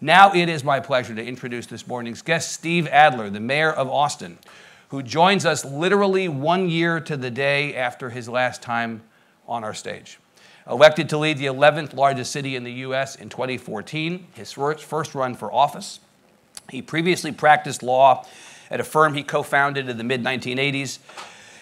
Now it is my pleasure to introduce this morning's guest, Steve Adler, the mayor of Austin, who joins us literally 1 year to the day after his last time on our stage. Elected to lead the 11th largest city in the U.S. in 2014, his first run for office. He previously practiced law at a firm he co-founded in the mid-1980s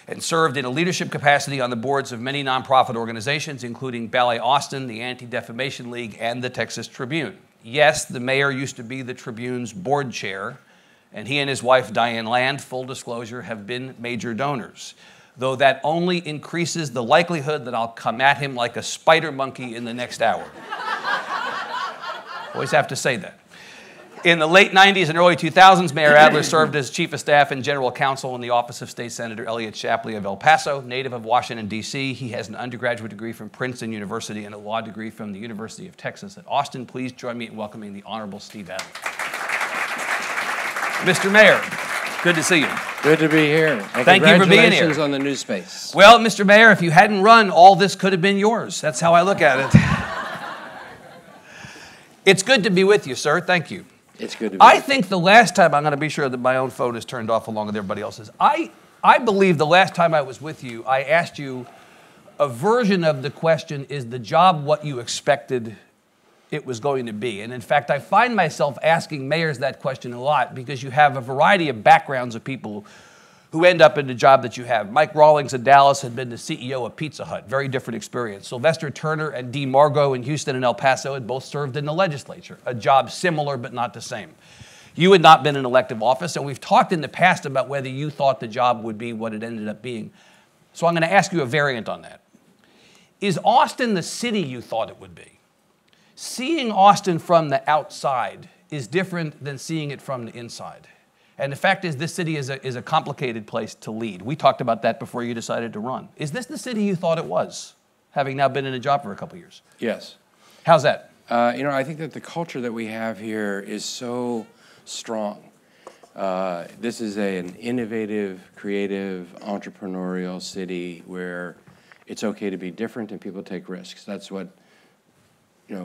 and served in a leadership capacity on the boards of many nonprofit organizations, including Ballet Austin, the Anti-Defamation League, and the Texas Tribune. Yes, the mayor used to be the Tribune's board chair, and he and his wife, Diane Land, full disclosure, have been major donors, though that only increases the likelihood that I'll come at him like a spider monkey in the next hour. Always have to say that. In the late 90s and early 2000s, Mayor Adler served as chief of staff and general counsel in the office of State Senator Elliot Shapley of El Paso, native of Washington, D.C. He has an undergraduate degree from Princeton University and a law degree from the University of Texas at Austin. Please join me in welcoming the Honorable Steve Adler. Mr. Mayor, good to see you. Good to be here. And thank you for being here. Congratulations on the new space. Well, Mr. Mayor, if you hadn't run, all this could have been yours. That's how I look at it. It's good to be with you, sir. Thank you. It's good to be I think the last time, I'm going to be sure that my own phone is turned off along with everybody else's. I believe the last time I was with you, I asked you a version of the question, is the job what you expected it was going to be? And in fact, I find myself asking mayors that question a lot because you have a variety of backgrounds of people who end up in the job that you have. Mike Rawlings in Dallas had been the CEO of Pizza Hut, very different experience. Sylvester Turner and Dee Margo in Houston and El Paso had both served in the legislature, a job similar but not the same. You had not been in elective office, and we've talked in the past about whether you thought the job would be what it ended up being. So I'm going to ask you a variant on that. Is Austin the city you thought it would be? Seeing Austin from the outside is different than seeing it from the inside. And the fact is, this city is a complicated place to lead. We talked about that before you decided to run. Is this the city you thought it was, having now been in a job for a couple of years? Yes. How's that? I think that the culture that we have here is so strong. This is an innovative, creative, entrepreneurial city where it's okay to be different and people take risks. That's what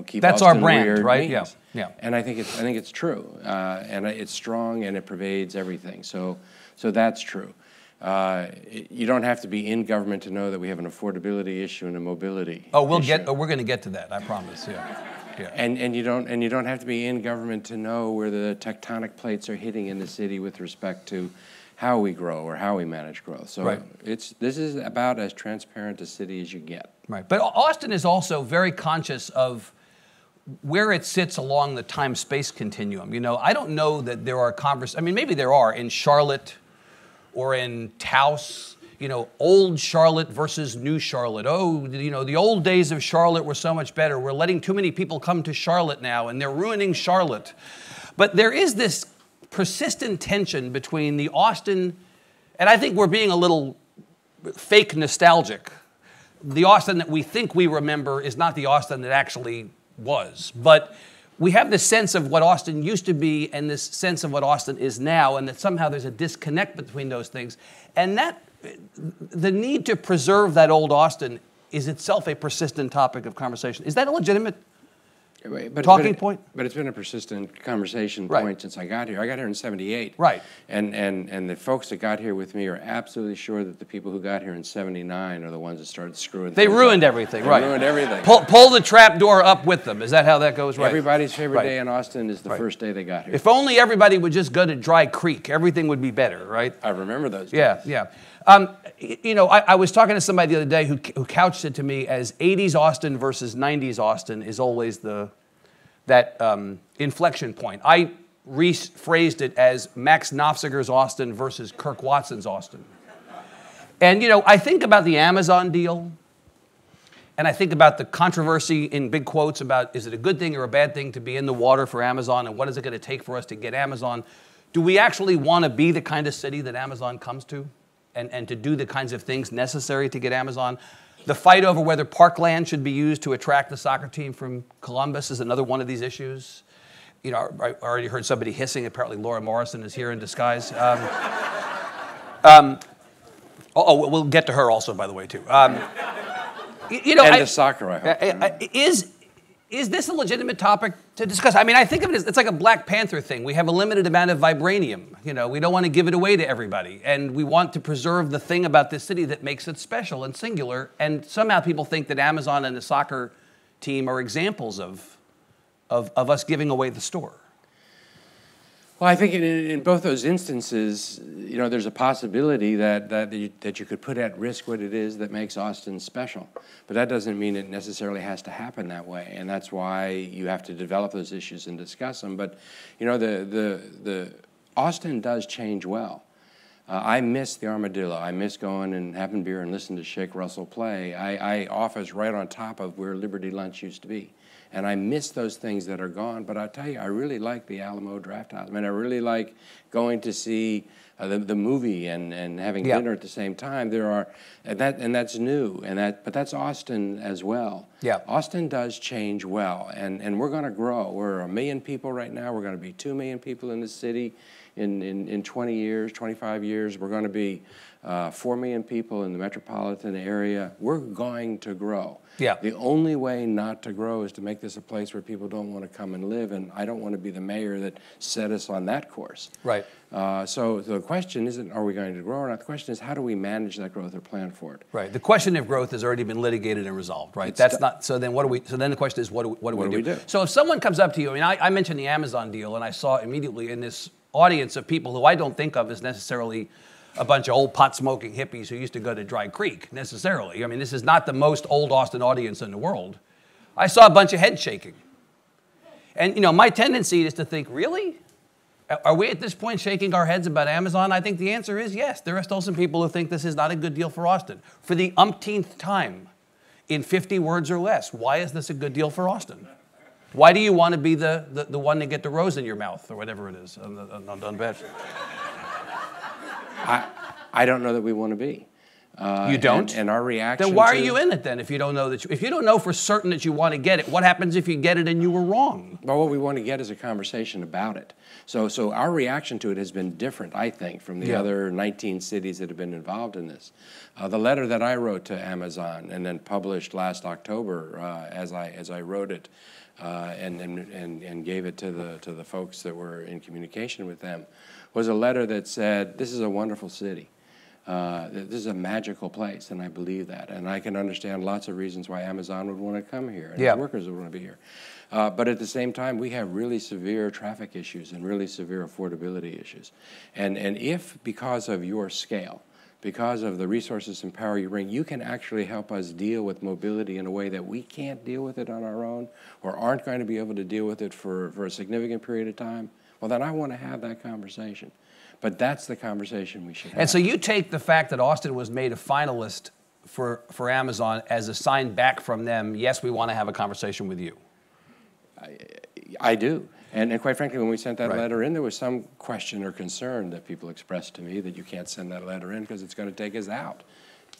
keep That's Austin our brand, weird right? means. Yeah. And I think it's true, and it's strong and it pervades everything. So that's true. You don't have to be in government to know that we have an affordability issue and a mobility. Oh, we're going to get to that. I promise. Yeah. And you don't have to be in government to know where the tectonic plates are hitting in the city with respect to how we grow or how we manage growth. So right. This is about as transparent a city as you get. Right. But Austin is also very conscious of where it sits along the time-space continuum. I don't know that there are maybe there are in Charlotte or in Taos, old Charlotte versus new Charlotte. Oh, the old days of Charlotte were so much better. We're letting too many people come to Charlotte now, and they're ruining Charlotte. But there is this persistent tension between the Austin, and I think we're being a little fake nostalgic. The Austin that we think we remember is not the Austin that actually was. But we have this sense of what Austin used to be and this sense of what Austin is now, and that somehow there's a disconnect between those things. And that the need to preserve that old Austin is itself a persistent topic of conversation. Is that a legitimate talking point? But it's been a persistent conversation point since I got here. I got here in '78. Right. And the folks that got here with me are absolutely sure that the people who got here in '79 are the ones that started screwing They things ruined up. everything, They right. ruined everything. Pull the trap door up with them. Is that how that goes? Right. Everybody's favorite day in Austin is the first day they got here. If only everybody would just go to Dry Creek, everything would be better, right? I remember those days. Yeah. I was talking to somebody the other day who couched it to me as 80s Austin versus 90s Austin is always that inflection point. I rephrased it as Max Nofziger's Austin versus Kirk Watson's Austin. And, I think about the Amazon deal, and I think about the controversy in big quotes about is it a good thing or a bad thing to be in the water for Amazon, and what is it going to take for us to get Amazon? Do we actually want to be the kind of city that Amazon comes to and to do the kinds of things necessary to get Amazon? The fight over whether parkland should be used to attract the soccer team from Columbus is another one of these issues. I already heard somebody hissing. Apparently Laura Morrison is here in disguise. We'll get to her also, by the way, too. And the soccer, I hope. Is this a legitimate topic to discuss? I mean, I think of it as, it's like a Black Panther thing. We have a limited amount of vibranium. You know, we don't want to give it away to everybody. And we want to preserve the thing about this city that makes it special and singular. And somehow people think that Amazon and the soccer team are examples of us giving away the store. Well, I think in both those instances, you know, there's a possibility that you could put at risk what it is that makes Austin special. But that doesn't mean it necessarily has to happen that way, and that's why you have to develop those issues and discuss them. But, you know, the Austin does change well. I miss the Armadillo. I miss going and having beer and listening to Shake Russell play. I office right on top of where Liberty Lunch used to be. And I miss those things that are gone. But I tell you, I really like the Alamo Drafthouse. I mean, I really like going to see the movie and having dinner at the same time. And that's new. But that's Austin as well. Yeah. Austin does change well, and we're going to grow. We're 1 million people right now. We're going to be 2 million people in the city in 20 years, 25 years. We're going to be 4 million people in the metropolitan area. We're going to grow. Yeah. The only way not to grow is to make this a place where people don't want to come and live, and I don't want to be the mayor that set us on that course. Right. So the question isn't, are we going to grow or not? The question is, how do we manage that growth or plan for it? Right. The question of growth has already been litigated and resolved, right? That's not. So then, So then the question is, what do we do? So if someone comes up to you, I mean, I mentioned the Amazon deal, and I saw immediately in this audience of people who I don't think of as necessarily a bunch of old pot-smoking hippies who used to go to Dry Creek, necessarily. I mean, this is not the most old Austin audience in the world. I saw a bunch of head shaking. And, you know, my tendency is to think, really? Are we at this point shaking our heads about Amazon? I think the answer is yes. There are still some people who think this is not a good deal for Austin. For the umpteenth time, in 50 words or less, why is this a good deal for Austin? Why do you want to be the one to get the rose in your mouth, or whatever it is, on bad? I don't know that we want to be. You don't? And our reaction. Then why are you in it then? If you don't know if you don't know for certain that you want to get it, what happens if you get it and you were wrong? Well, what we want to get is a conversation about it. So our reaction to it has been different, I think, from the other 19 cities that have been involved in this. The letter that I wrote to Amazon and then published last October, as I wrote it, and gave it to the folks that were in communication with them, was a letter that said, "This is a wonderful city. This is a magical place," and I believe that. And I can understand lots of reasons why Amazon would want to come here, and its workers would want to be here. But at the same time, we have really severe traffic issues and really severe affordability issues. And if, because of your scale, because of the resources and power you bring, you can actually help us deal with mobility in a way that we can't deal with it on our own, or aren't going to be able to deal with it for a significant period of time, well, then I want to have that conversation. But that's the conversation we should have. And so you take the fact that Austin was made a finalist for Amazon as a sign back from them, yes, we want to have a conversation with you. I do. And quite frankly, when we sent that letter in, there was some question or concern that people expressed to me that you can't send that letter in because it's going to take us out.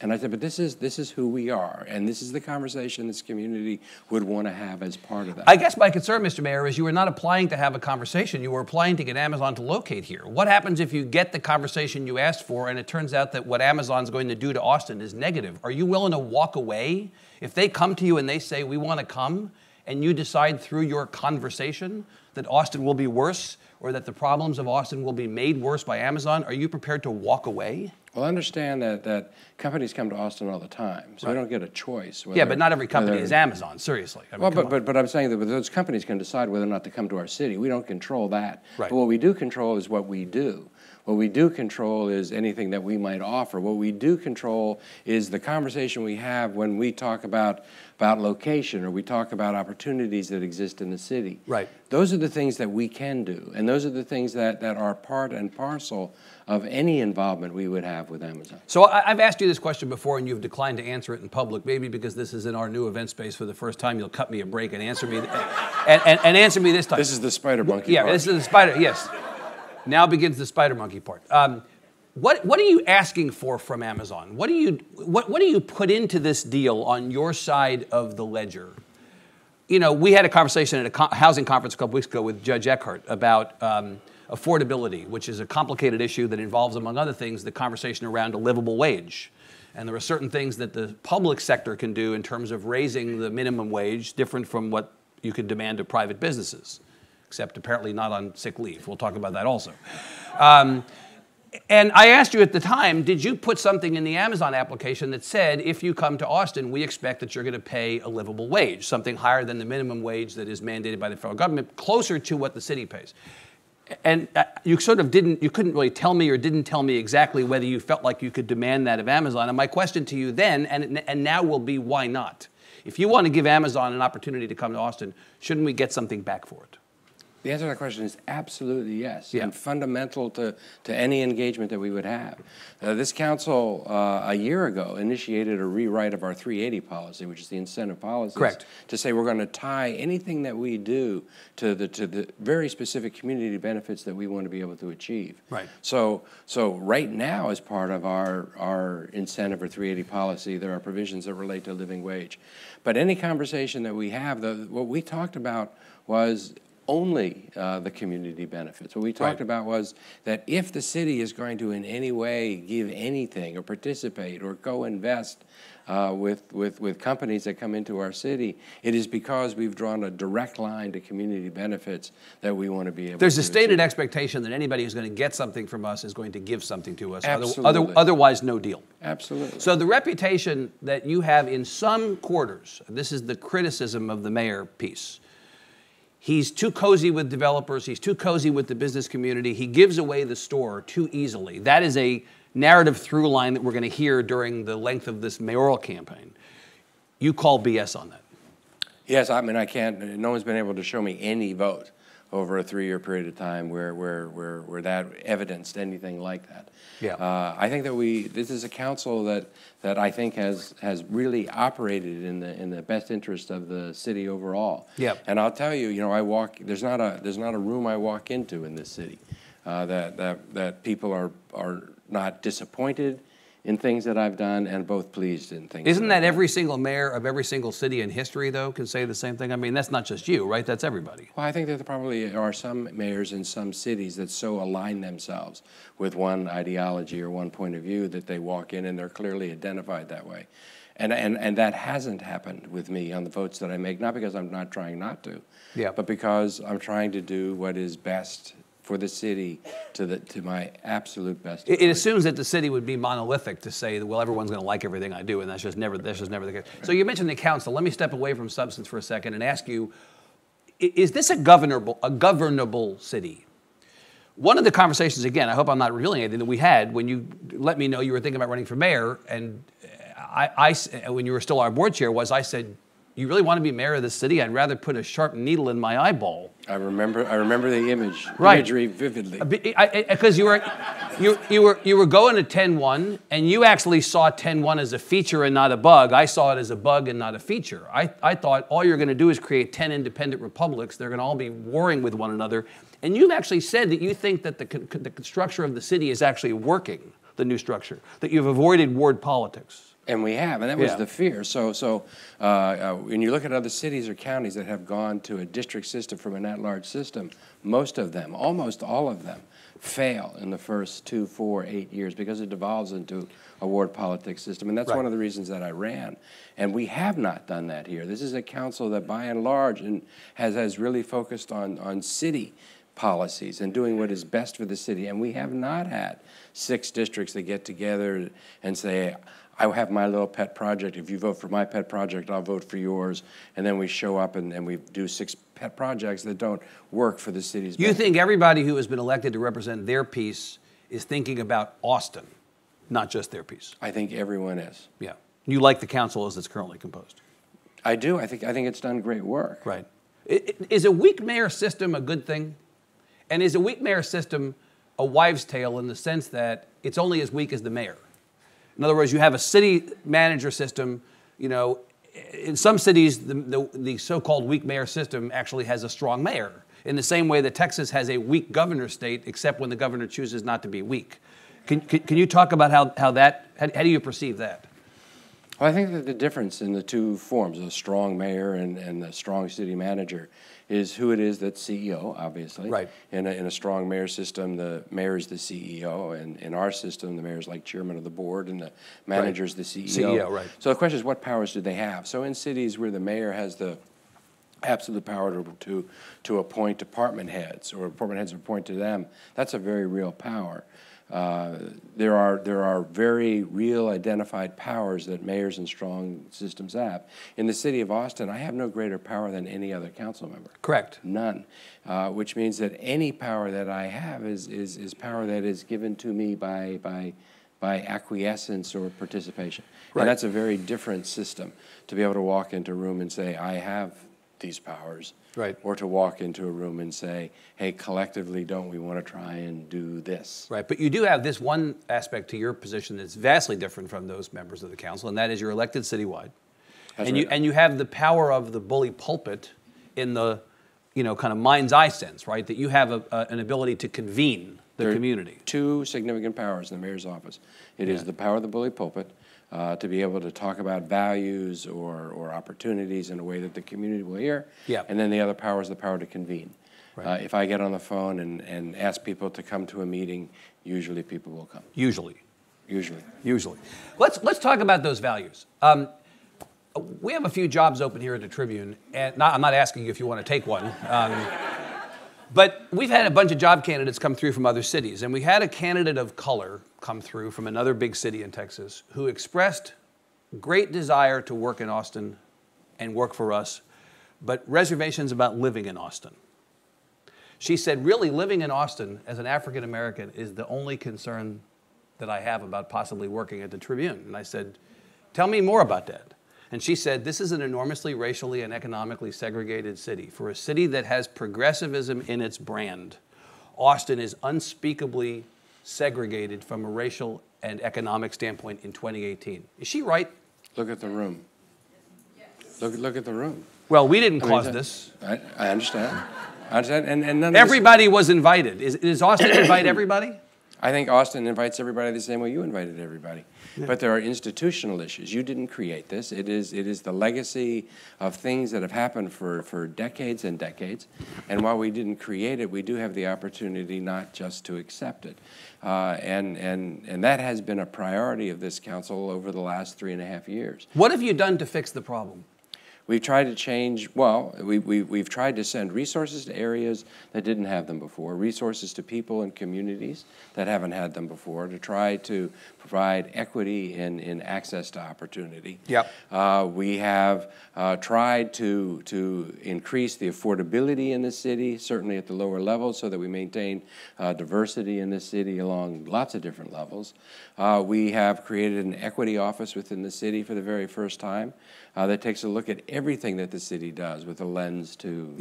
And I said, but this is who we are, and this is the conversation this community would want to have as part of that. I guess my concern, Mr. Mayor, is you were not applying to have a conversation. You were applying to get Amazon to locate here. What happens if you get the conversation you asked for, and it turns out that what Amazon's going to do to Austin is negative? Are you willing to walk away? If they come to you and they say, we want to come, and you decide through your conversation that Austin will be worse, or that the problems of Austin will be made worse by Amazon, are you prepared to walk away? Well, understand that companies come to Austin all the time, so we don't get a choice. Yeah, but not every company is Amazon, seriously. I mean, but I'm saying that those companies can decide whether or not to come to our city. We don't control that. Right. But what we do control is what we do. What we do control is anything that we might offer. What we do control is the conversation we have when we talk about location, or we talk about opportunities that exist in the city. Right. Those are the things that we can do, and those are the things that are part and parcel of any involvement we would have with Amazon. So I've asked you this question before, and you've declined to answer it in public. Maybe because this is in our new event space for the first time, you'll cut me a break and answer me, and answer me this time. This is the spider monkey part. Yeah, this is the spider, yes. Now begins the spider monkey part. What are you asking for from Amazon? What do you put into this deal on your side of the ledger? You know, we had a conversation at a housing conference a couple weeks ago with Judge Eckhart about affordability, which is a complicated issue that involves, among other things, the conversation around a livable wage. And there are certain things that the public sector can do in terms of raising the minimum wage, different from what you can demand of private businesses, except apparently not on sick leave. We'll talk about that also. And I asked you at the time, did you put something in the Amazon application that said, if you come to Austin, we expect that you're going to pay a livable wage, something higher than the minimum wage that is mandated by the federal government, closer to what the city pays? And you sort of you couldn't really tell me or didn't tell me exactly whether you felt like you could demand that of Amazon. And my question to you then, and now will be, why not? If you want to give Amazon an opportunity to come to Austin, shouldn't we get something back for it? The answer to that question is absolutely yes, yeah. and fundamental to any engagement that we would have. This council, a year ago, initiated a rewrite of our 380 policy, which is the incentive policy. Correct. To say we're going to tie anything that we do to the very specific community benefits that we want to be able to achieve. Right. So right now, as part of our incentive or 380 policy, there are provisions that relate to living wage. But any conversation that we have, what we talked about was only the community benefits. What we talked about was that if the city is going to in any way give anything or participate or co-invest with companies that come into our city, it is because we've drawn a direct line to community benefits that we want to be able There's to a stated achieve. expectation that anybody who's going to get something from us is going to give something to us. Absolutely. Otherwise, no deal. Absolutely. So the reputation that you have in some quarters, this is the criticism of the mayor piece, he's too cozy with developers. He's too cozy with the business community. He gives away the store too easily. That is a narrative through line that we're going to hear during the length of this mayoral campaign. You call BS on that. Yes, I mean, I can't, no one's been able to show me any vote over a 3-year period of time where that evidenced anything like that. Yeah. I think that this is a council that I think has really operated in the best interest of the city overall. Yeah. And I'll tell you, there's not a room I walk into in this city that people are not disappointed in things that I've done and both pleased in things. Isn't that every single mayor of every single city in history, though, can say the same thing? I mean, that's not just you, right? That's everybody. Well, I think that there probably are some mayors in some cities that so align themselves with one ideology or one point of view that they walk in and they're clearly identified that way. And that hasn't happened with me on the votes that I make, not because I'm not trying not to, but because I'm trying to do what is best for the city to my absolute best. It assumes that the city would be monolithic to say that, well, everyone's going to like everything I do, and that's just never the case. So you mentioned the council. Let me step away from substance for a second and ask you, is this a governable city? One of the conversations, again, I hope I'm not revealing anything, that we had when you let me know you were thinking about running for mayor, and I when you were still our board chair, I said, you really want to be mayor of the city? I'd rather put a sharp needle in my eyeball. I remember the imagery vividly. Because you were going to 10-1, and you actually saw 10-1 as a feature and not a bug. I saw it as a bug and not a feature. I thought all you're going to do is create 10 independent republics. They're going to all be warring with one another. And you've actually said that you think that the structure of the city is actually working, the new structure, that you've avoided ward politics. And we have, and that was the fear. So when you look at other cities or counties that have gone to a district system from an at-large system, most of them, almost all of them, fail in the first 2, 4, 8 years because it devolves into a ward politics system. And that's one of the reasons that I ran. And we have not done that here. This is a council that by and large has really focused on city policies and doing what is best for the city. And we have not had 6 districts that get together and say, I have my little pet project. If you vote for my pet project, I'll vote for yours. And then we show up and we do 6 pet projects that don't work for the city's You think everybody who has been elected to represent their piece is thinking about Austin, not just their piece? I think everyone is. Yeah. You like the council as it's currently composed? I do. I think it's done great work. Right. Is a weak mayor system a good thing? And is a weak mayor system a wives' tale in the sense that it's only as weak as the mayor? In other words, you have a city manager system. You know, in some cities, the so-called weak mayor system actually has a strong mayor, in the same way that Texas has a weak governor state, except when the governor chooses not to be weak. Can you talk about how do you perceive that? Well, I think that the difference in the two forms, a strong mayor and a strong city manager, is who it is that's CEO, obviously. Right. In a strong mayor system, the mayor is the CEO, and in our system, the mayor is like chairman of the board, and the manager is the CEO. CEO, right. So the question is, what powers do they have? So in cities where the mayor has absolute power to appoint department heads, or department heads appoint to them. That's a very real power. There are very real identified powers that mayors and strong systems have. In the city of Austin, I have no greater power than any other council member. Correct. None. Which means that any power that I have is power that is given to me by acquiescence or participation. Right. And that's a very different system, to be able to walk into a room and say, I have these powers. Right. Or to walk into a room and say, hey, collectively, don't we want to try and do this? Right, but you do have this one aspect to your position that's vastly different from those members of the council, and that is you're elected citywide. That's and right. you have the power of the bully pulpit in the, kind of mind's eye sense, right? That you have an ability to convene the community. Two significant powers in the mayor's office. It is the power of the bully pulpit, to be able to talk about values or opportunities in a way that the community will hear. Yeah. And then the other power is the power to convene. Right. If I get on the phone and ask people to come to a meeting, usually people will come. Usually. Usually. Let's talk about those values. We have a few jobs open here at the Tribune, and I'm not asking you if you want to take one. But we've had a bunch of job candidates come through from other cities, and we had a candidate of color come through from another big city in Texas who expressed great desire to work in Austin and work for us, but reservations about living in Austin. She said, really, living in Austin as an African American is the only concern that I have about possibly working at the Tribune. And I said, tell me more about that. And she said, this is an enormously racially and economically segregated city. For a city that has progressivism in its brand, Austin is unspeakably segregated from a racial and economic standpoint in 2018. Is she right? Look at the room. Look at the room. Well, we didn't cause this. I understand. I understand. And none of everybody was invited. Is Austin invite everybody? I think Austin invites everybody the same way you invited everybody. Yeah. But there are institutional issues. You didn't create this. It is the legacy of things that have happened for decades and decades. And while we didn't create it, we do have the opportunity not just to accept it. And that has been a priority of this council over the last 3.5 years. What have you done to fix the problem? We've tried to change, well, we've tried to send resources to areas that didn't have them before, resources to people and communities that haven't had them before, to try to provide equity in access to opportunity. Yep. We have tried to increase the affordability in the city, certainly at the lower levels, so that we maintain diversity in the city along lots of different levels. We have created an equity office within the city for the very first time that takes a look at everything that the city does with a lens to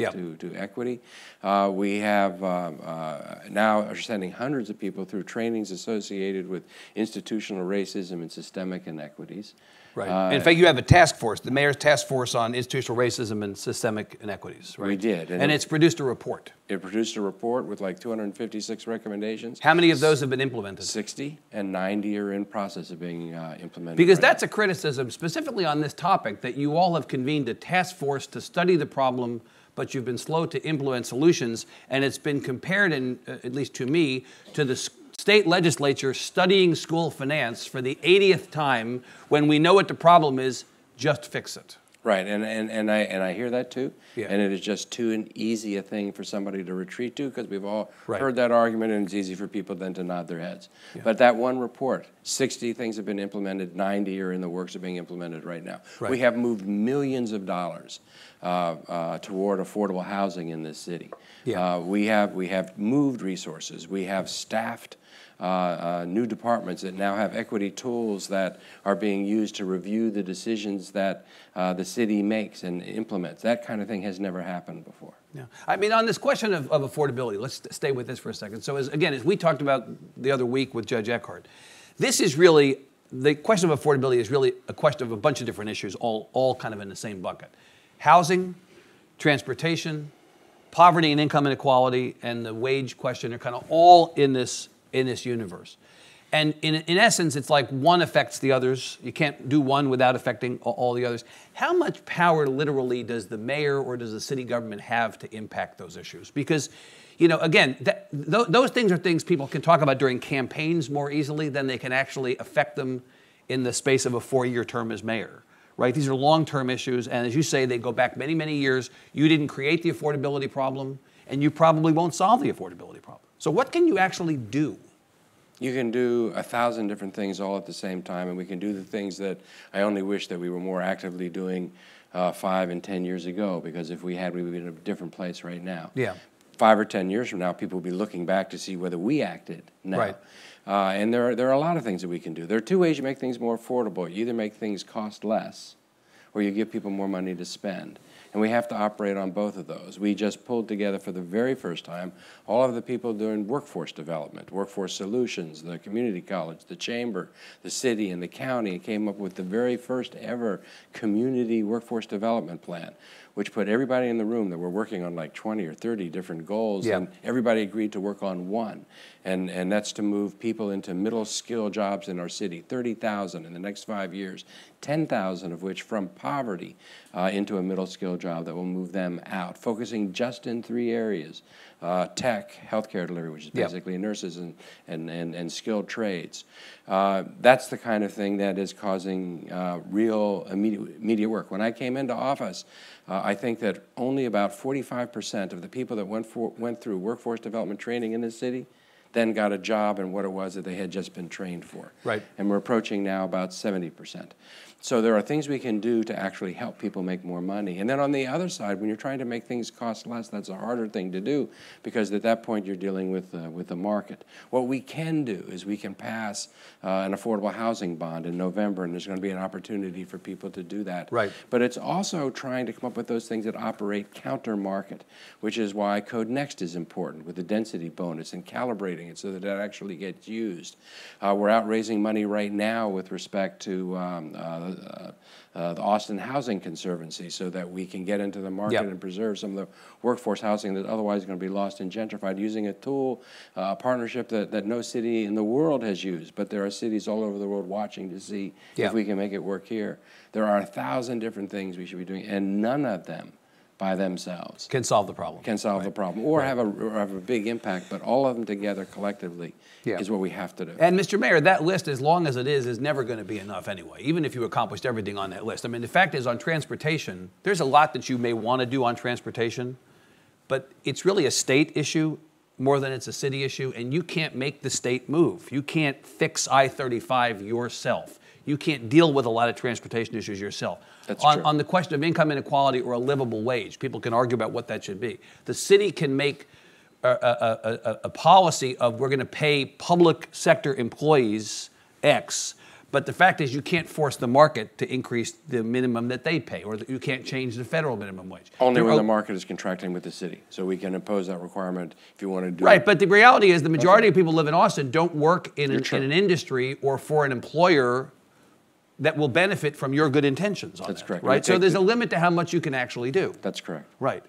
equity. We have now are sending hundreds of people through trainings associated with institutional racism and systemic inequities. Right. In fact, you have a task force, the mayor's task force on institutional racism and systemic inequities, right? We did. And it's produced a report. It produced a report with like 256 recommendations. How many of those have been implemented? 60, and 90 are in process of being implemented. Because that's a criticism, specifically on this topic, that you all have convened a task force to study the problem, but you've been slow to implement solutions, and it's been compared, at least to me, to the state legislature studying school finance for the 80th time when we know what the problem is, just fix it. Right, and I hear that too, yeah. And it is just too easy a thing for somebody to retreat to, because we've all heard that argument, and it's easy for people then to nod their heads. Yeah. But that one report, 60 things have been implemented, 90 are in the works of being implemented right now. Right. We have moved millions of dollars toward affordable housing in this city. Yeah. We have moved resources. We have staffed new departments that now have equity tools that are being used to review the decisions that the city makes and implements. That kind of thing has never happened before. Yeah. I mean, on this question of affordability, let's stay with this for a second. So as we talked about the other week with Judge Eckhart, this is really, the question of affordability is really a question of a bunch of different issues, all kind of in the same bucket. Housing, transportation, poverty and income inequality, and the wage question are kind of all in this universe. And in essence, it's like one affects the others. You can't do one without affecting all the others. How much power literally does the mayor or does the city government have to impact those issues? Because, again, those things are things people can talk about during campaigns more easily than they can actually affect them in the space of a 4-year term as mayor, right? These are long-term issues, and as you say, they go back many, many years. You didn't create the affordability problem, and you probably won't solve the affordability problem. So what can you actually do? You can do 1,000 different things all at the same time, and we can do the things that I only wish that we were more actively doing 5 and 10 years ago, because if we had, we would be in a different place right now. Yeah. 5 or 10 years from now, people will be looking back to see whether we acted now. Right. And there are a lot of things that we can do. There are 2 ways you make things more affordable. You either make things cost less, or you give people more money to spend. And we have to operate on both of those. We just pulled together for the very first time all of the people doing workforce development, workforce solutions, the community college, the chamber, the city, and the county, and came up with the very first ever community workforce development plan, which put everybody in the room that were working on like 20 or 30 different goals, and everybody agreed to work on one. And that's to move people into middle skill jobs in our city, 30,000 in the next 5 years, 10,000 of which from poverty into a middle skill job that will move them out, focusing just in 3 areas: tech, healthcare delivery, which is basically nurses and skilled trades. That's the kind of thing that is causing real immediate work. When I came into office, I think that only about 45% of the people that went through workforce development training in this city then got a job in what it was that they had just been trained for. Right. And we're approaching now about 70%. So there are things we can do to actually help people make more money. And then on the other side, when you're trying to make things cost less, that's a harder thing to do, because at that point you're dealing with the market. What we can do is we can pass an affordable housing bond in November, and there's going to be an opportunity for people to do that. Right. But it's also trying to come up with those things that operate counter-market, which is why Code Next is important, with the density bonus and calibrating it so that it actually gets used. We're out raising money right now with respect to the Austin Housing Conservancy, so that we can get into the market and preserve some of the workforce housing that otherwise is going to be lost and gentrified, using a tool, a partnership that no city in the world has used, but there are cities all over the world watching to see if we can make it work here. There are 1,000 different things we should be doing, and none of them by themselves can solve the problem. Can solve the problem, or have a big impact, but all of them together collectively is what we have to do. And Mr. Mayor, that list, as long as it is never going to be enough anyway, even if you accomplished everything on that list. I mean, the fact is, on transportation, there's a lot that you may want to do on transportation, but it's really a state issue more than it's a city issue, and you can't make the state move. You can't fix I-35 yourself. You can't deal with a lot of transportation issues yourself. That's true. On the question of income inequality or a livable wage, people can argue about what that should be. The city can make a policy of, we're going to pay public sector employees X, but the fact is you can't force the market to increase the minimum that they pay, or that you can't change the federal minimum wage. Only when the market is contracting with the city. So we can impose that requirement if you want to do it. Right, but the reality is the majority of people who live in Austin don't work in an industry or for an employer that will benefit from your good intentions on That's that, correct. right? So there's a limit to how much you can actually do. That's correct. Right.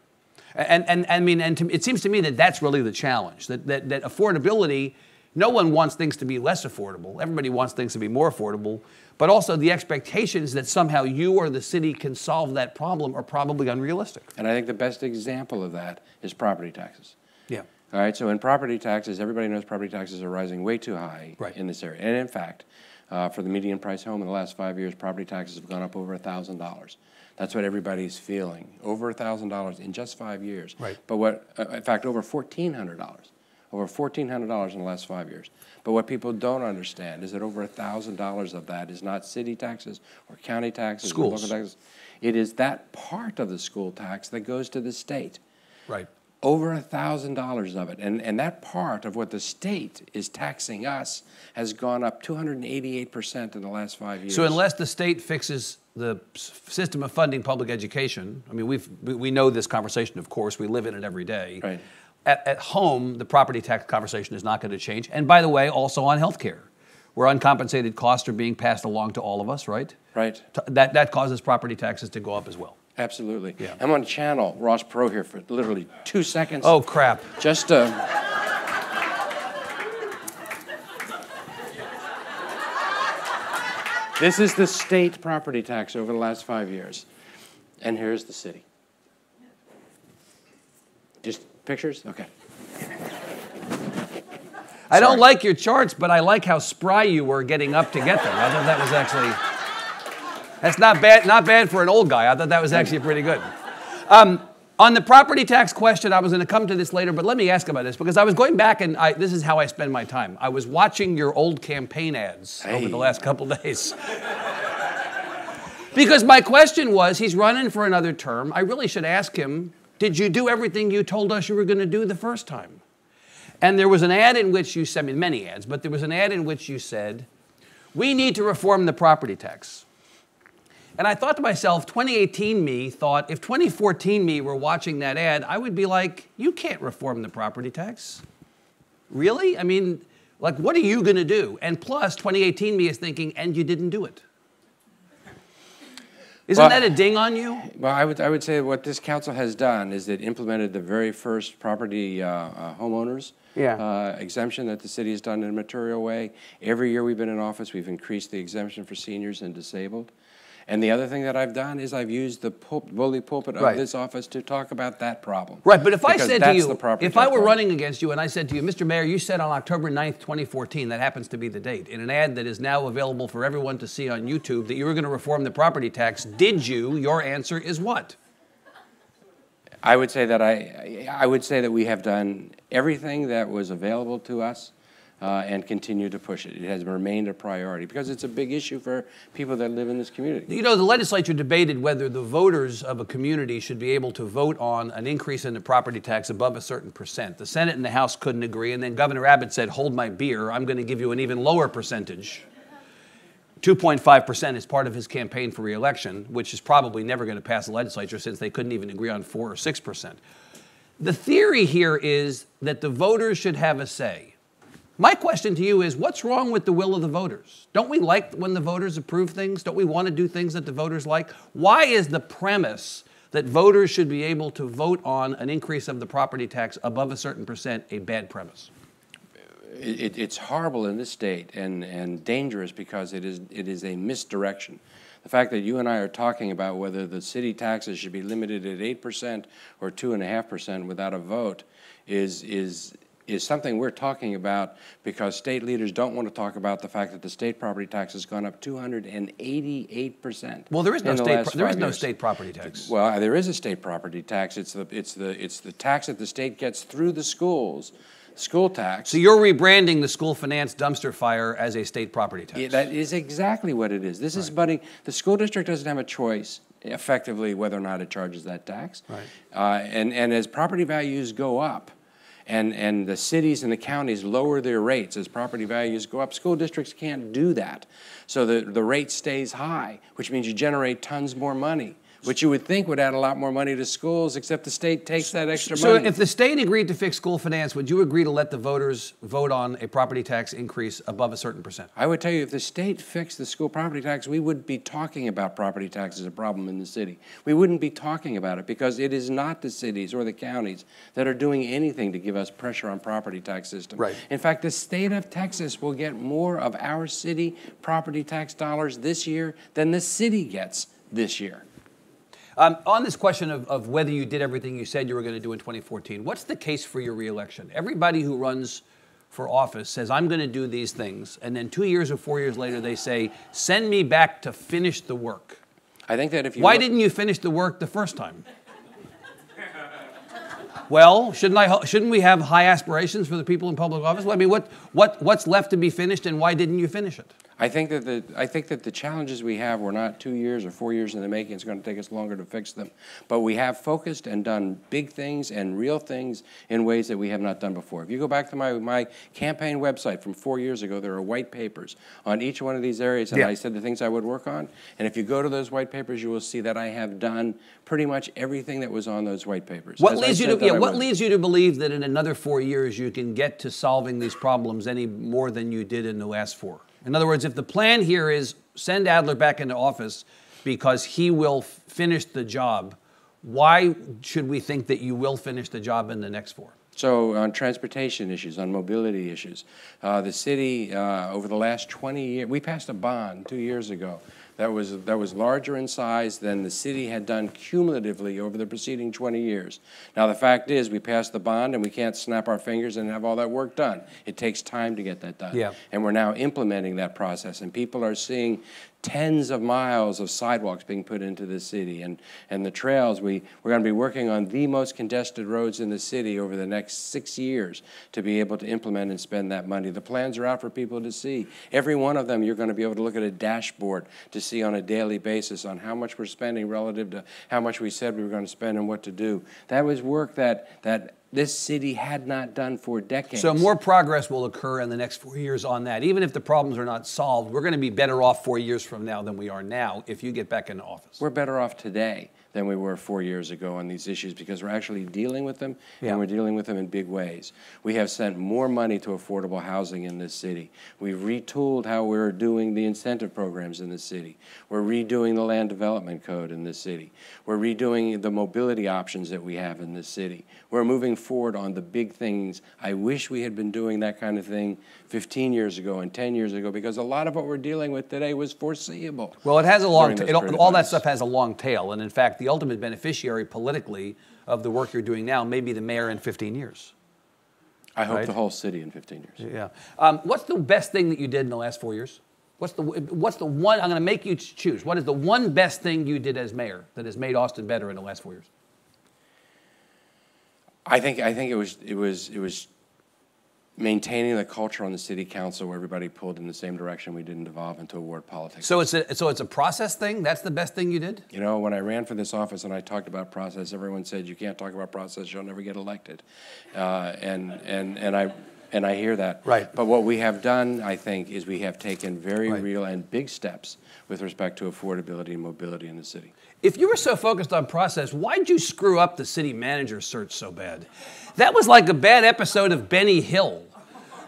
And I mean, it seems to me that that's really the challenge, that affordability, no one wants things to be less affordable. Everybody wants things to be more affordable. But also the expectations that somehow you or the city can solve that problem are probably unrealistic. And I think the best example of that is property taxes. Yeah. All right, so in property taxes, everybody knows property taxes are rising way too high in this area. And in fact, for the median price home in the last 5 years, property taxes have gone up over $1,000. That's what everybody's feeling, over $1,000 in just 5 years. Right. But in fact, over $1,400, over $1,400 in the last 5 years. But what people don't understand is that over $1,000 of that is not city taxes or county taxes or local taxes. It is that part of the school tax that goes to the state. Right. Over $1,000 of it. And that part of what the state is taxing us has gone up 288% in the last 5 years. So unless the state fixes the system of funding public education, I mean, we know this conversation, of course, we live in it every day. Right. At home, the property tax conversation is not going to change. And by the way, also on health care, where uncompensated costs are being passed along to all of us, right? Right. That causes property taxes to go up as well. Absolutely. Yeah. I'm going to channel Ross Perot here for literally 2 seconds. Oh, crap. Just this is the state property tax over the last 5 years. And here's the city. Just pictures? Okay. I don't like your charts, but I like how spry you were getting up to get them. I thought that was actually... That's not bad for an old guy. I thought that was actually pretty good. On the property tax question, I was going to come to this later, but let me ask about this, because I was going back, and this is how I spend my time. I was watching your old campaign ads over the last couple days. Because my question was, he's running for another term. I really should ask him, did you do everything you told us you were going to do the first time? And there was an ad in which you said, I mean, many ads, but there was an ad in which you said, we need to reform the property tax. And I thought to myself, 2018 me thought, if 2014 me were watching that ad, I would be like, you can't reform the property tax. Really? I mean, like, what are you going to do? And plus, 2018 me is thinking, and you didn't do it. Isn't that a ding on you? Well, I would say what this council has done is it implemented the very first property homeowners exemption that the city has done in a material way. Every year we've been in office, we've increased the exemption for seniors and disabled. And the other thing that I've done is I've used the bully pulpit of this office to talk about that problem. Right, but if I said to you, if I were running against you and I said to you, Mr. Mayor, you said on October 9th, 2014, that happens to be the date, in an ad that is now available for everyone to see on YouTube, that you were going to reform the property tax, did you? Your answer is what? I would say that I would say that we have done everything that was available to us. And continue to push it. It has remained a priority because it's a big issue for people that live in this community. You know, the legislature debated whether the voters of a community should be able to vote on an increase in the property tax above a certain percent. The Senate and the House couldn't agree, and then Governor Abbott said, hold my beer, I'm going to give you an even lower percentage. 2.5% is part of his campaign for re-election, which is probably never going to pass the legislature since they couldn't even agree on 4 or 6%. The theory here is that the voters should have a say. My question to you is, what's wrong with the will of the voters? Don't we like when the voters approve things? Don't we want to do things that the voters like? Why is the premise that voters should be able to vote on an increase of the property tax above a certain percent a bad premise? It's horrible in this state and dangerous because it is a misdirection. The fact that you and I are talking about whether the city taxes should be limited at 8% or 2.5% without a vote is something we're talking about because state leaders don't want to talk about the fact that the state property tax has gone up 288%. Well, there is no state property tax. Well, there is a state property tax. It's the tax that the state gets through the schools. School tax. So you're rebranding the school finance dumpster fire as a state property tax. Yeah, that is exactly what it is. This is budding. The school district doesn't have a choice, effectively, whether or not it charges that tax. Right. And as property values go up, and the cities and the counties lower their rates as property values go up, school districts can't do that. So the rate stays high, which means you generate tons more money, which you would think would add a lot more money to schools, except the state takes that extra money. So if the state agreed to fix school finance, would you agree to let the voters vote on a property tax increase above a certain percent? I would tell you, if the state fixed the school property tax, we wouldn't be talking about property tax as a problem in the city. We wouldn't be talking about it because it is not the cities or the counties that are doing anything to give us pressure on property tax system. Right. In fact, the state of Texas will get more of our city property tax dollars this year than the city gets this year. On this question of whether you did everything you said you were going to do in 2014, what's the case for your reelection? Everybody who runs for office says, I'm going to do these things, and then 2 years or 4 years later they say, send me back to finish the work. I think that if you Why didn't you finish the work the first time? Well, shouldn't we have high aspirations for the people in public office? Well, I mean, what's left to be finished, and why didn't you finish it? I think that the challenges we have were not 2 years or 4 years in the making. It's going to take us longer to fix them. But we have focused and done big things and real things in ways that we have not done before. If you go back to my campaign website from 4 years ago, there are white papers on each one of these areas, and I said the things I would work on. And if you go to those white papers, you will see that I have done pretty much everything that was on those white papers. What leads you to believe that in another 4 years you can get to solving these problems any more than you did in the last 4? In other words, if the plan here is send Adler back into office because he will finish the job, why should we think that you will finish the job in the next 4? So on transportation issues, on mobility issues, the city over the last 20 years, we passed a bond 2 years ago that was larger in size than the city had done cumulatively over the preceding 20 years. Now the fact is we passed the bond and we can't snap our fingers and have all that work done. It takes time to get that done. Yeah. And we're now implementing that process, and people are seeing tens of miles of sidewalks being put into the city, and the trails. We're going to be working on the most congested roads in the city over the next 6 years to be able to implement and spend that money. The plans are out for people to see. Every one of them, you're going to be able to look at a dashboard to see on a daily basis on how much we're spending relative to how much we said we were going to spend and what to do. That was work that this city had not done for decades. So more progress will occur in the next 4 years on that. Even if the problems are not solved, we're going to be better off 4 years from now than we are now if you get back into office. We're better off today than we were 4 years ago on these issues because we're actually dealing with them, and we're dealing with them in big ways. We have sent more money to affordable housing in this city. We've retooled how we're doing the incentive programs in this city. We're redoing the land development code in this city. We're redoing the mobility options that we have in this city. We're moving forward on the big things. I wish we had been doing that kind of thing 15 years ago and 10 years ago because a lot of what we're dealing with today was foreseeable. Well, it has a long tail. All that stuff has a long tail, and in fact, the ultimate beneficiary politically of the work you're doing now may be the mayor in 15 years. I hope the whole city in 15 years. Yeah. What's the best thing that you did in the last 4 years? What's the one, I'm going to make you choose. What is the one best thing you did as mayor that has made Austin better in the last 4 years? I think it was maintaining the culture on the city council where everybody pulled in the same direction. We didn't devolve into a ward politics. So it's a process thing? That's the best thing you did? You know, when I ran for this office and I talked about process, everyone said, you can't talk about process, you'll never get elected. And I hear that. Right. But what we have done, I think, is we have taken very real and big steps with respect to affordability and mobility in the city. If you were so focused on process, why'd you screw up the city manager search so bad? That was like a bad episode of Benny Hill,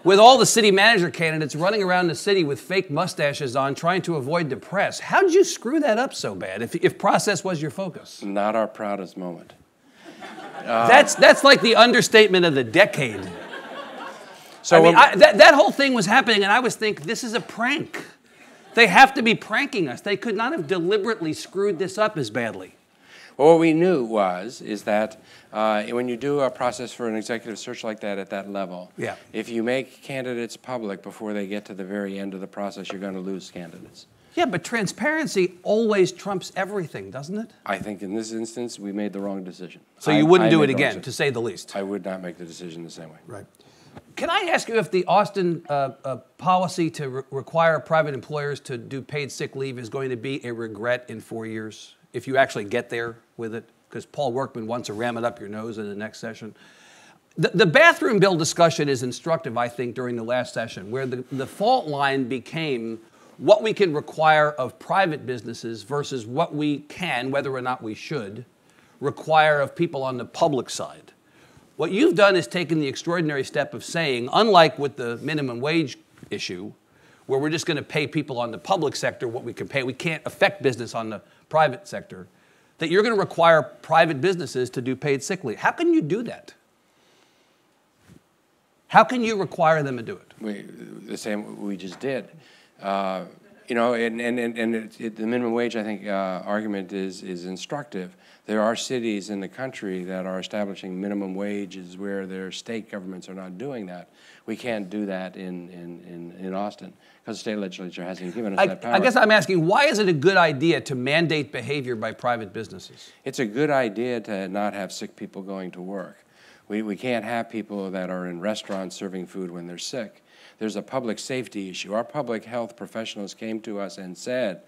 with all the city manager candidates running around the city with fake mustaches on, trying to avoid the press. How did you screw that up so bad if process was your focus? Not our proudest moment. That's like the understatement of the decade. So that whole thing was happening, and I was thinking, this is a prank. They have to be pranking us. They could not have deliberately screwed this up as badly. Well, what we knew is that when you do a process for an executive search like that at that level, if you make candidates public before they get to the very end of the process, you're going to lose candidates. Yeah, but transparency always trumps everything, doesn't it? I think in this instance, we made the wrong decision. So you wouldn't do it again, to say the least? I would not make the decision the same way. Right. Can I ask you if the Austin policy to require private employers to do paid sick leave is going to be a regret in 4 years, if you actually get there with it? Because Paul Workman wants to ram it up your nose in the next session. The bathroom bill discussion is instructive, I think, during the last session, where the fault line became what we can require of private businesses versus what we can, whether or not we should, require of people on the public side. What you've done is taken the extraordinary step of saying, unlike with the minimum wage issue, where we're just going to pay people on the public sector what we can pay, we can't affect business on the private sector, that you're going to require private businesses to do paid sick leave. How can you do that? How can you require them to do it? The same we just did. You know, the minimum wage, I think, argument is instructive. There are cities in the country that are establishing minimum wages where their state governments are not doing that. We can't do that in Austin because the state legislature hasn't given us that power. I guess I'm asking, why is it a good idea to mandate behavior by private businesses? It's a good idea to not have sick people going to work. We can't have people that are in restaurants serving food when they're sick. There's a public safety issue. Our public health professionals came to us and said,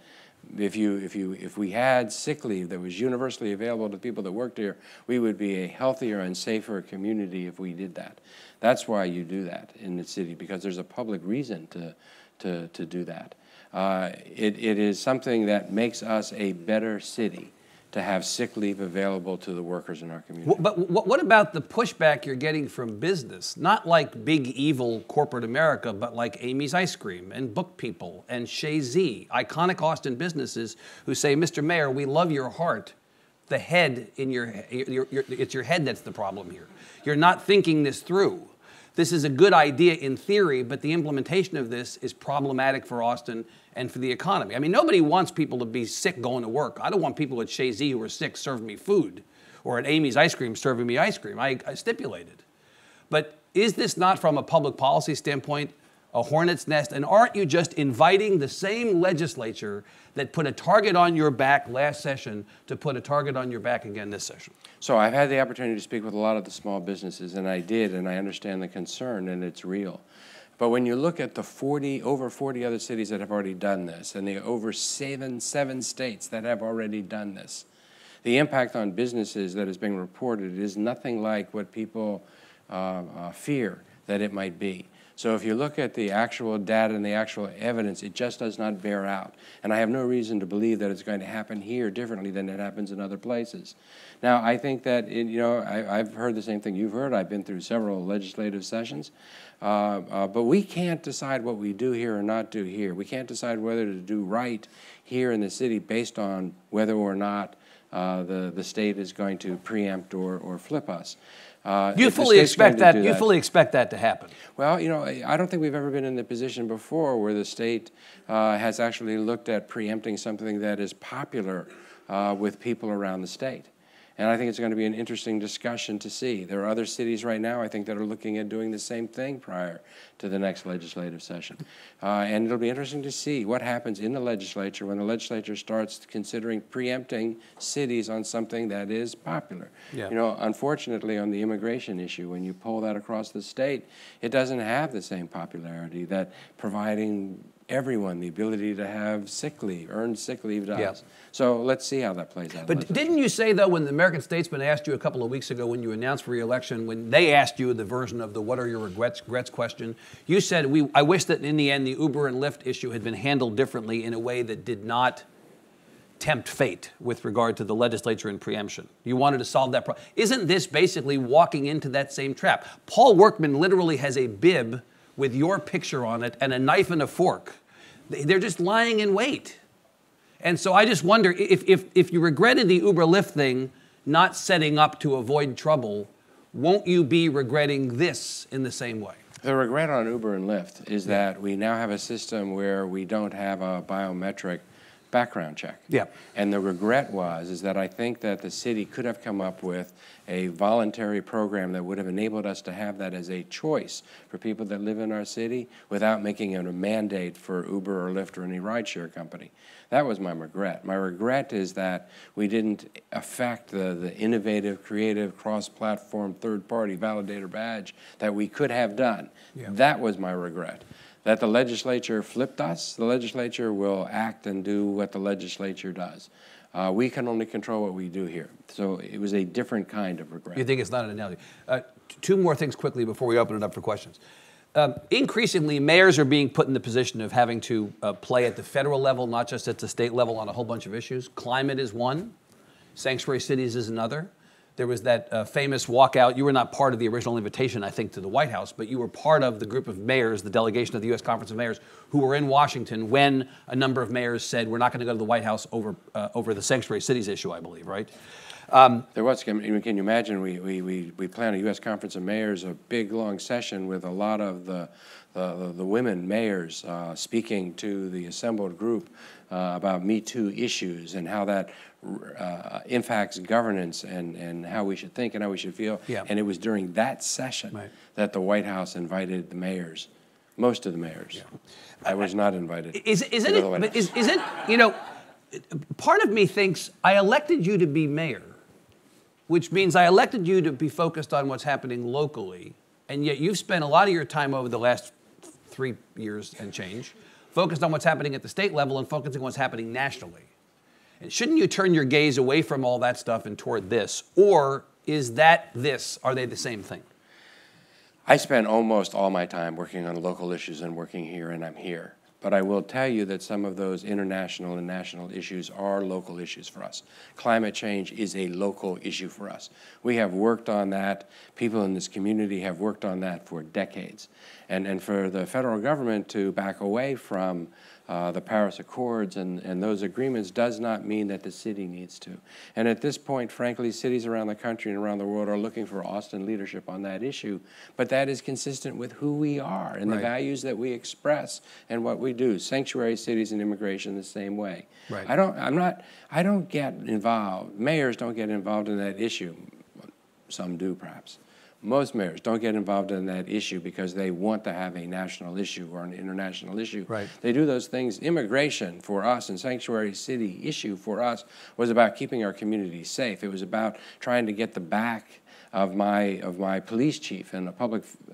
if we had sick leave that was universally available to people that worked here, we would be a healthier and safer community if we did that. That's why you do that in the city, because there's a public reason to do that. It is something that makes us a better city to have sick leave available to the workers in our community. But what about the pushback you're getting from business? Not like big evil corporate America, but like Amy's Ice Cream and Book People and Chez Z, iconic Austin businesses who say, Mr. Mayor, we love your heart. The head in it's your head that's the problem here. You're not thinking this through. This is a good idea in theory, but the implementation of this is problematic for Austin and for the economy. I mean, nobody wants people to be sick going to work. I don't want people at Chez Z who are sick serving me food, or at Amy's Ice Cream serving me ice cream. I stipulated. But is this not, from a public policy standpoint, a hornet's nest? And aren't you just inviting the same legislature that put a target on your back last session to put a target on your back again this session? So I've had the opportunity to speak with a lot of the small businesses, and I did, and I understand the concern, and it's real. But when you look at the over 40 other cities that have already done this, and the over seven states that have already done this, the impact on businesses that is being reported is nothing like what people fear that it might be. So if you look at the actual data and the actual evidence, it just does not bear out. And I have no reason to believe that it's going to happen here differently than it happens in other places. Now, I think that, I've heard the same thing you've heard. I've been through several legislative sessions. But we can't decide what we do here or not do here. We can't decide whether to do right here in the city based on whether or not the state is going to preempt or flip us. You fully expect that. You fully expect that to happen. Well, I don't think we've ever been in the position before where the state has actually looked at preempting something that is popular with people around the state. And I think it's going to be an interesting discussion to see. There are other cities right now, I think, that are looking at doing the same thing prior to the next legislative session. And it'll be interesting to see what happens in the legislature when the legislature starts considering preempting cities on something that is popular. Yeah. Unfortunately, on the immigration issue, when you pull that across the state, it doesn't have the same popularity that providing everyone the ability to have sick leave, earned sick leave does. Yep. So let's see how that plays out. But didn't you say, though, when the American Statesman asked you a couple of weeks ago when you announced for re-election, when they asked you the version of the what are your regrets question, you said, I wish that in the end the Uber and Lyft issue had been handled differently in a way that did not tempt fate with regard to the legislature and preemption. You wanted to solve that problem. Isn't this basically walking into that same trap? Paul Workman literally has a bib with your picture on it and a knife and a fork. They're just lying in wait. And so I just wonder if you regretted the Uber-Lyft thing not setting up to avoid trouble, won't you be regretting this in the same way? The regret on Uber and Lyft is that we now have a system where we don't have a biometric background check. Yeah. And the regret is that I think that the city could have come up with a voluntary program that would have enabled us to have that as a choice for people that live in our city without making it a mandate for Uber or Lyft or any rideshare company. That was my regret. My regret is that we didn't affect the innovative, creative, cross-platform, third-party validator badge that we could have done. Yeah. That was my regret. That the legislature flipped us. The legislature will act and do what the legislature does. We can only control what we do here. So it was a different kind of regret. You think it's not an analogy? Two more things quickly before we open it up for questions. Increasingly, mayors are being put in the position of having to play at the federal level, not just at the state level, on a whole bunch of issues. Climate is one. Sanctuary cities is another. There was that famous walkout. You were not part of the original invitation, I think, to the White House, but you were part of the group of mayors, the delegation of the U.S. Conference of Mayors, who were in Washington when a number of mayors said, we're not going to go to the White House over the sanctuary cities issue, I believe, right? There was. Can you imagine? We planned a U.S. Conference of Mayors, a big long session with a lot of the women mayors speaking to the assembled group about Me Too issues and how that impacts governance and how we should think and how we should feel. Yeah. And it was during that session that the White House invited the mayors, most of the mayors. Yeah. I was not invited. Isn't it? Part of me thinks I elected you to be mayor, which means I elected you to be focused on what's happening locally, and yet you've spent a lot of your time over the last 3 years and change focused on what's happening at the state level and focusing on what's happening nationally. And shouldn't you turn your gaze away from all that stuff and toward this? Or is that this? Are they the same thing? I spend almost all my time working on local issues and working here, and I'm here. But I will tell you that some of those international and national issues are local issues for us. Climate change is a local issue for us. We have worked on that. People in this community have worked on that for decades. And for the federal government to back away from the Paris Accords and those agreements does not mean that the city needs to. And at this point, frankly, cities around the country and around the world are looking for Austin leadership on that issue. But that is consistent with who we are and the values that we express and what we do. Sanctuary cities and immigration the same way. Right. I don't get involved. Mayors don't get involved in that issue. Some do, perhaps. mayors don't get involved in that issue because they want to have a national issue or an international issue. Right. They do those things. Immigration for us and sanctuary city issue for us was about keeping our community safe. It was about trying to get the back of my police chief and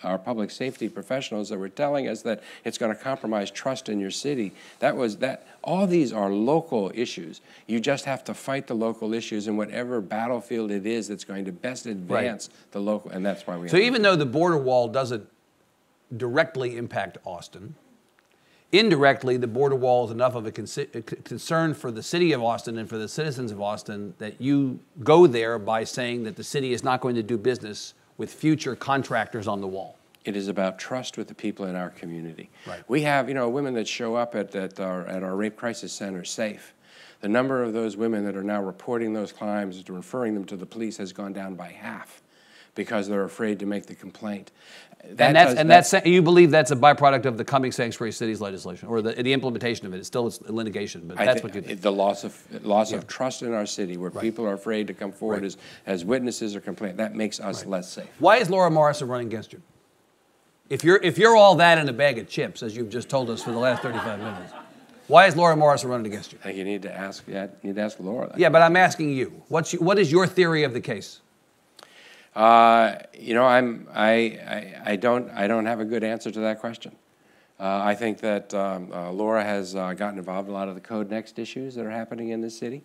our public safety professionals that were telling us that it's going to compromise trust in your city. All these are local issues. You just have to fight the local issues in whatever battlefield it is that's going to best advance the local, and that's why we. So even though the border wall doesn't directly impact Austin, indirectly, the border wall is enough of a concern for the city of Austin and for the citizens of Austin that you go there by saying that the city is not going to do business with future contractors on the wall. It is about trust with the people in our community. Right. We have, women that show up at our rape crisis center safe. The number of those women that are now reporting those crimes, referring them to the police, has gone down by half because they're afraid to make the complaint. You believe that's a byproduct of the coming sanctuary cities legislation, or the implementation of it. It's still litigation, but that's what you think. The loss of trust in our city, where people are afraid to come forward as witnesses or complain, that makes us less safe. Why is Laura Morrison running against you? If you're all that in a bag of chips, as you've just told us for the last 35 minutes, why is Laura Morrison running against you? I think you need to ask Laura that. Yeah, but I'm asking you. What is your theory of the case? I don't have a good answer to that question. I think that Laura has gotten involved in a lot of the Code Next issues that are happening in this city.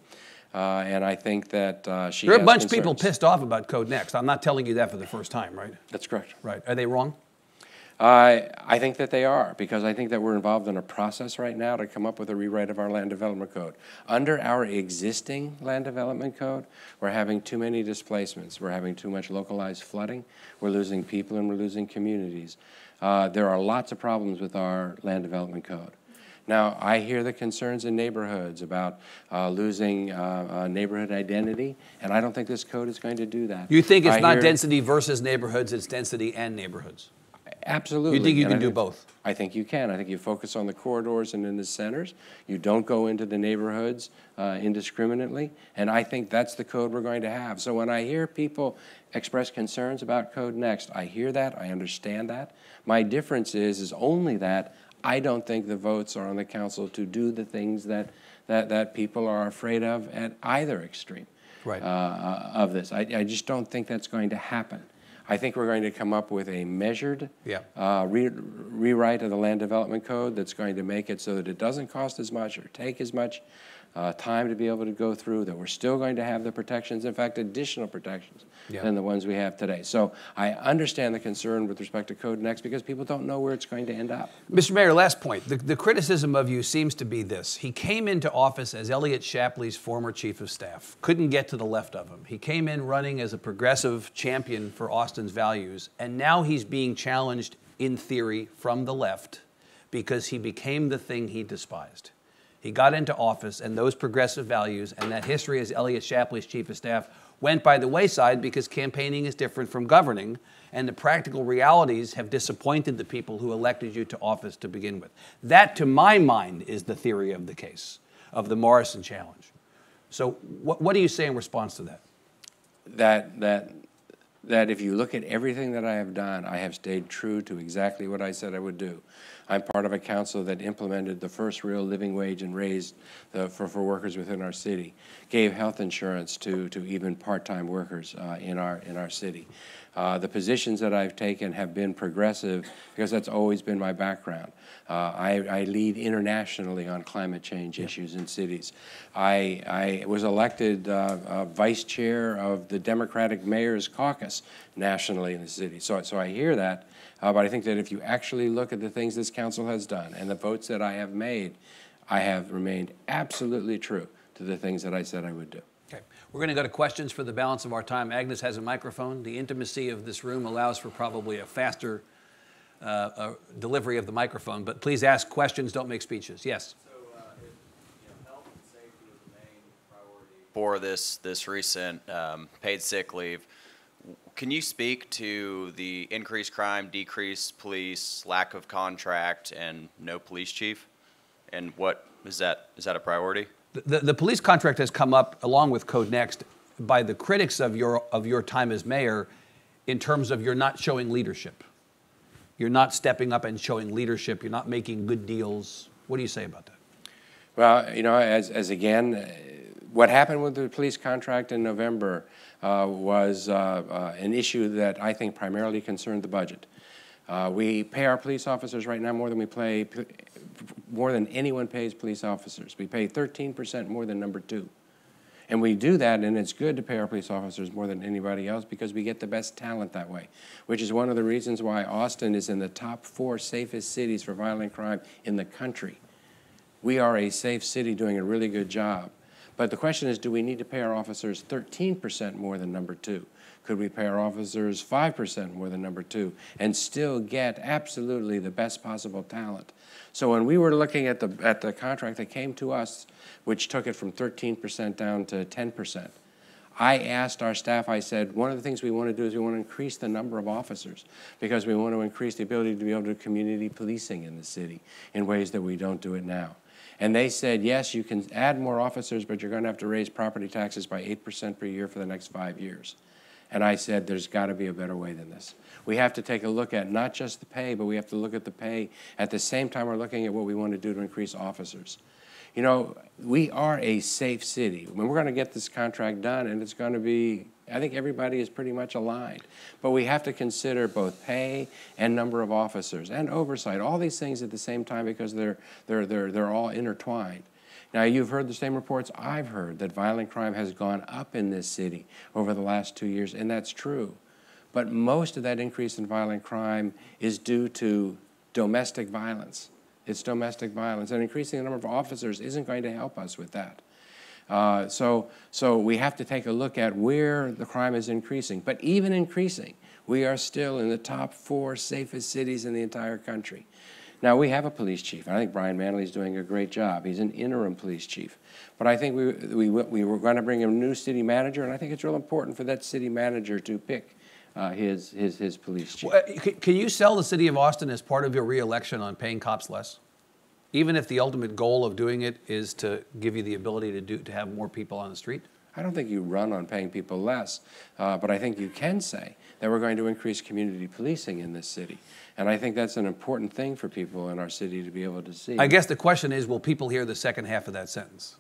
And I think that she has There are a bunch of concerns. people pissed off about Code Next. I'm not telling you that for the first time, right? That's correct. Right. Are they wrong? I think that they are, because I think that we're involved in a process right now to come up with a rewrite of our land development code. Under our existing land development code, we're having too many displacements. We're having too much localized flooding. We're losing people and we're losing communities. There are lots of problems with our land development code. Now, I hear the concerns in neighborhoods about losing neighborhood identity, and I don't think this code is going to do that. You think it's not density versus neighborhoods, it's density and neighborhoods? Absolutely. You think you can do both? I think you can. I think you focus on the corridors and in the centers. You don't go into the neighborhoods indiscriminately, and I think that's the code we're going to have. So when I hear people express concerns about Code Next, I hear that, I understand that. My difference is only that I don't think the votes are on the council to do the things that people are afraid of at either extreme of this. I just don't think that's going to happen. I think we're going to come up with a measured rewrite of the land development code that's going to make it so that it doesn't cost as much or take as much time to be able to go through, that we're still going to have the protections, in fact, additional protections than the ones we have today. So I understand the concern with respect to Code Next because people don't know where it's going to end up. Mr. Mayor, last point. The criticism of you seems to be this. He came into office as Elliott Shapley's former chief of staff. Couldn't get to the left of him. He came in running as a progressive champion for Austin's values, and now he's being challenged in theory from the left because he became the thing he despised. He got into office, and those progressive values and that history as Elliott Shapley's chief of staff went by the wayside because campaigning is different from governing, and the practical realities have disappointed the people who elected you to office to begin with. That, to my mind, is the theory of the case, of the Morrison challenge. So what do you say in response to that? That if you look at everything that I have done, I have stayed true to exactly what I said I would do. I'm part of a council that implemented the first real living wage and raised for workers within our city, gave health insurance to even part-time workers in our city. The positions that I've taken have been progressive because that's always been my background. I lead internationally on climate change issues in cities. I was elected vice chair of the Democratic Mayor's Caucus nationally in the city. So I hear that, but I think that if you actually look at the things this council has done and the votes that I have made, I have remained absolutely true to the things that I said I would do. Okay. We're going to go to questions for the balance of our time. Agnes has a microphone. The intimacy of this room allows for probably a faster delivery of the microphone, but please ask questions, don't make speeches. Yes? So if health and safety is the main priority for this recent paid sick leave, can you speak to the increased crime, decreased police, lack of contract, and no police chief? And what is that a priority? The police contract has come up along with Code Next by the critics of your time as mayor in terms of you're not showing leadership. You're not stepping up and showing leadership. You're not making good deals. What do you say about that? Well, you know, as again, what happened with the police contract in November was an issue that I think primarily concerned the budget. We pay our police officers right now more than anyone pays police officers. We pay 13% more than number 2. And we do that, and it's good to pay our police officers more than anybody else because we get the best talent that way, which is one of the reasons why Austin is in the top 4 safest cities for violent crime in the country. We are a safe city doing a really good job. But the question is, do we need to pay our officers 13% more than number 2? Could we pay our officers 5% more than number 2 and still get absolutely the best possible talent? So when we were looking at the contract that came to us, which took it from 13% down to 10%, I asked our staff, I said, one of the things we want to do is we want to increase the number of officers because we want to increase the ability to be able to do community policing in the city in ways that we don't do it now. And they said, yes, you can add more officers, but you're going to have to raise property taxes by 8% per year for the next 5 years. And I said, there's got to be a better way than this. We have to take a look at not just the pay, but we have to look at the pay at the same time we're looking at what we want to do to increase officers. You know, we are a safe city. We're going to get this contract done, and it's going to be, I think everybody is pretty much aligned. But we have to consider both pay and number of officers and oversight, all these things at the same time because they're all intertwined. Now, you've heard the same reports I've heard that violent crime has gone up in this city over the last 2 years, and that's true. But most of that increase in violent crime is due to domestic violence. It's domestic violence, and increasing the number of officers isn't going to help us with that. So we have to take a look at where the crime is increasing. But even increasing, we are still in the top 4 safest cities in the entire country. Now, we have a police chief, and I think Brian Manley's doing a great job. He's an interim police chief. But I think we were going to bring a new city manager, and I think it's real important for that city manager to pick his police chief. Well, can you sell the city of Austin as part of your re-election on paying cops less? Even if the ultimate goal of doing it is to give you the ability to have more people on the street? I don't think you run on paying people less, but I think you can say that we're going to increase community policing in this city. And I think that's an important thing for people in our city to be able to see. I guess the question is, will people hear the second half of that sentence?